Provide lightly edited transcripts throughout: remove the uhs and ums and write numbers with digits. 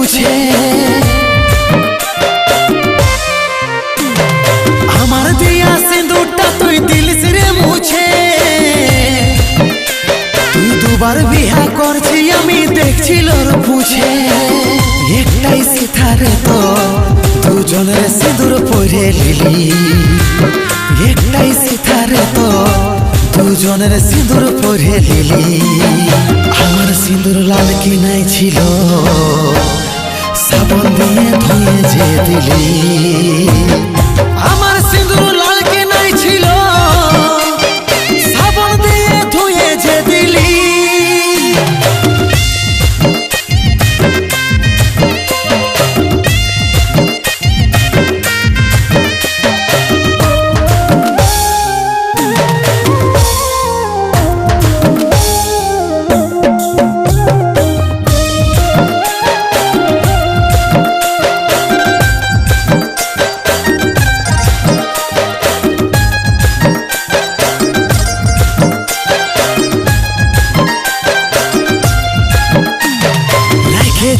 পুছে আমার দিয়া সিঁদুরটা তুই দিলিস রে মুছে তুই দুবার বিয়া করছি আমি দেখছিল পুছে একটাই সিথারে তো দুজনের সিঁদুর পরে লিলি একটাই সিথারে তো দুজনের সিঁদুর পরে লিলি আমার সিঁদুর লাল কি নাই ছিল সাবন দিয়ে ধুয়ে যে দিলি আমার সিঁদুর লাল কি নাই ছিল সাবন দিয়ে ধুয়ে যে দিলি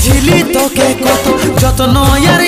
ছিলি তোকে কত যত্ন আর